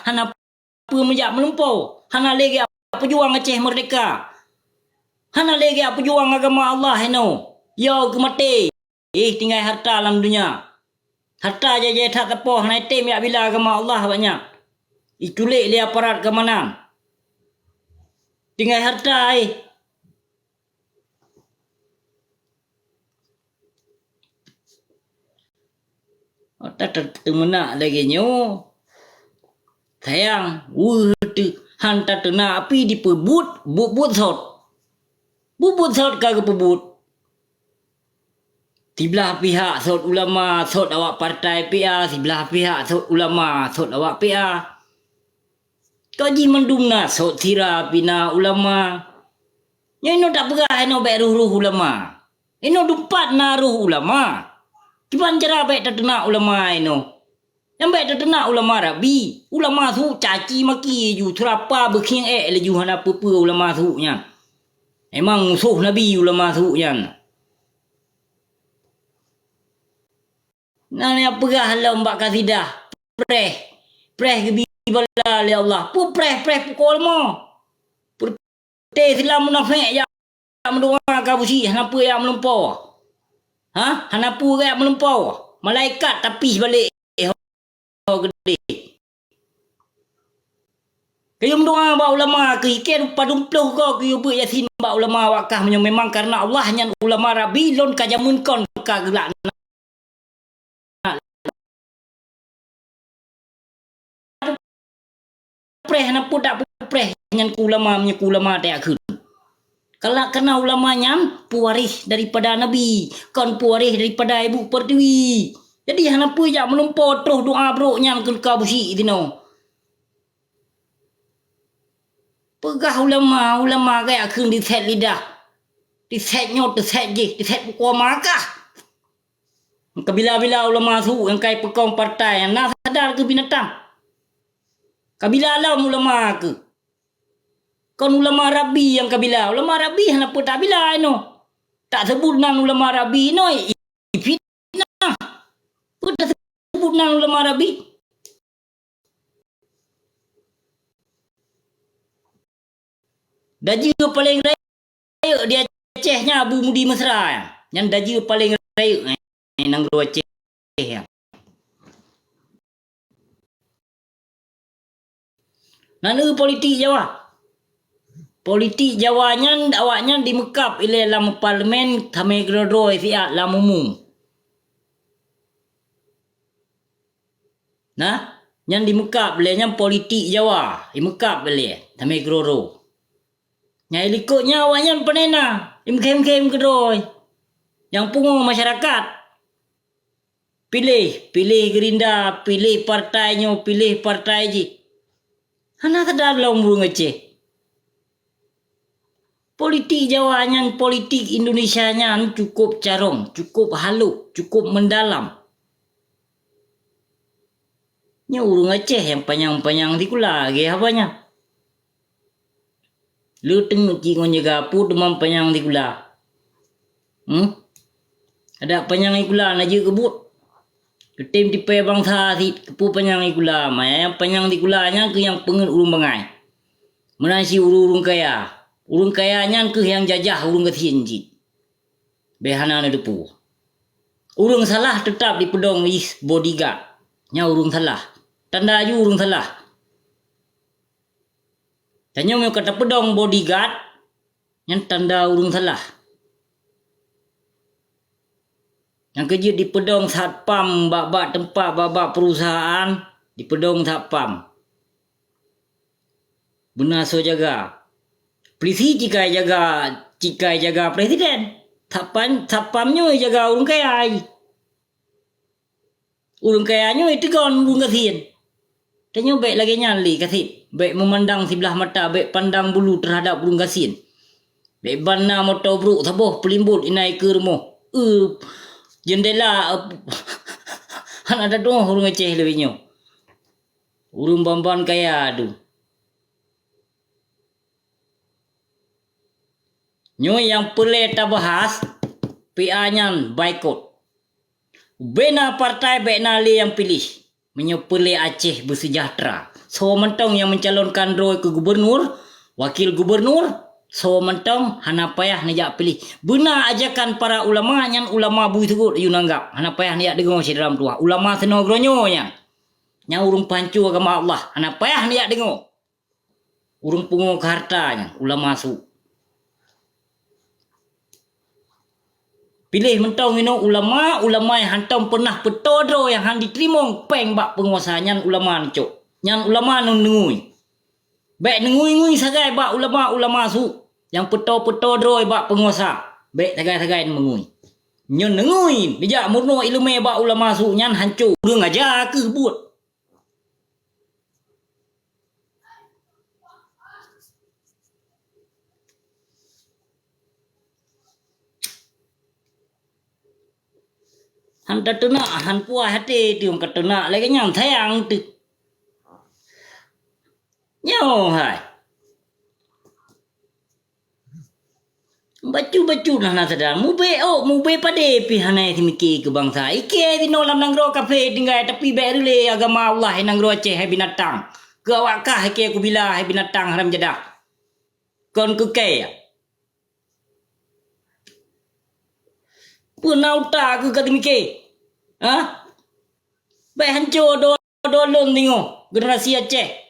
hana apa menjak melumpau, hana lagi pejuang Aceh merdeka, hana lagi pejuang agama Allah yo ke mati tinggal harta dalam dunia, harta jaja tak tepoh naik tem ya bila agama Allah banyak itulik dia aparat keamanan tinggal harta tak termenak lagi nyo sayang hantar tena api di pebut bubut sot kagak pebut sebelah pihak sot ulama sot awak partai PA, sebelah pihak sot ulama sot awak PA. Kaji mendumna sot sira pina ulama. Ino tak pegah baik ruh ulama. Ino dumpat na ruh ulama. Kipan cara baik tertenak ulama Yang baik tertenak ulama rabi. Ulama tu caci maki ju terapa berking leju hana apa ulama tu nya. Emang musuh Nabi ulama tu nya. Nani apa gah halau mbak kasidah preh gebi bala ya Allah pu preh pukul mo te Islam munafik ya mendoa kabusi hanapa yang melumpau hanapa yang melumpau malaikat tapi balik gede kayu mendoa ba ulama ke ikan padumpluh ko kayu bu yasin ba ulama wakah memang karena Allah hanya ulama rabi lon kajamun kon ka gelak preh na pun tak preh dengan ulama tak akun. Kalau kena ulamanya pewaris daripada Nabi, kon pewaris daripada Ibu Pertiwi. Jadi hanapa jak melumpau terus doa broknya ke kabusi tino. Pegah ulama kayak akun di set lidah. Di set nyot, di set je, di set pukul makah. Kabila-bila ulama su yang kai pekong partai yang nak sadar ke binatang. Kabila alam ulama ke? Kon ulama rabi yang kabila. Ulama rabi kenapa tak bila tak sebut nan ulama rabi fitnah. Pun tak sebut nan ulama rabi. Daji paling raya di Acehnya Abu Mudi Mesra. Yang daji paling raya nang dua Aceh ya. Nanu politik Jawa. Politik Jawanya awaknya di Mekap ile dalam parlimen kami grodoi siat lamumum. Nah, yang di Mekap belenya politik Jawa, di Mekap bele kami grodo. Nyai likutnya awaknya penena, kem grodoi. Yang pungu masyarakat. Pilih Gerinda, pilih partainya, pilih partai je. Hana sedar dalam burung Aceh. Politik Jawanya, politik Indonesianya cukup carong, cukup halus, cukup mendalam. Nya urung Aceh yang panjang-panjang dikula ge apanya. Lu tengok jingon jaga pu demam panjang dikula. Ada panjang ikula na je kebut. Ketim tipe bangsa si kepu panjang ikula, maya panjang dikulanya ke yang pengen urung bangai. Menasi urung kaya. Urung kayanya ke yang jajah urung ketinji. Behana na depu. Urung salah tetap di pedong is bodyguard. Nya urung salah. Tanda aju urung salah. Tanya mau kata pedong bodyguard. Yang tanda urung salah. Yang kerja di pedong satpam babak tempat babak perusahaan di pedong satpam. Benar so jaga. Polisi cikai jaga presiden. Satpamnya jaga urung kaya. Urung kayanya itu kan urung kasihan. Tanya baik lagi nyali kasih. Baik memandang sebelah mata, baik pandang bulu terhadap urung kasihan. Baik bana motor bruk saboh pelimbut inai ke rumah. Jendela ada dong urung Aceh lebihnya. Urung bamban kaya aduh. Nyoy yang pelai tak bahas PA-nya baikot. Bena partai baik nali yang pilih. Menyepelai Aceh bersejahtera. So mentong yang mencalonkan Roy ke gubernur, wakil gubernur, so mentong hana payah nak pilih. Benar ajakan para ulama yang ulama bui tegut you nanggap. Hana payah nak dengar si dalam tuah. Ulama senogronyo nya. Yang urung pancu agama Allah. Hana payah nak dengar. Urung pungu ke hartanya ulama su. Pilih mentong ulama yang hantam pernah petodro yang han diterima peng bak penguasa nyan ulama ni cok. Nyan ulama nun nengui. Baik nengui-ngui sagai bak ulama su yang petodro bak penguasa. Baik sagai-sagai mengui. Nyan nengui dijak murno ilmu bak ulama su nyan hancur. Urang aja ke buat. Han tatuna han puah hati tiung katuna lagi nyam thayang tu. Nyo hai. Bacu nah nasada mube pade pi hanai timiki ke bangsa. Ike di nolam nangro kafe tinggal tapi berle agama Allah nangro Aceh hai binatang. Ke awakah ke aku bila hai binatang haram jadah. Kon ke kaya. Punauta aku kata mikir. Ha? Baik hancur dolon tengok generasi Aceh.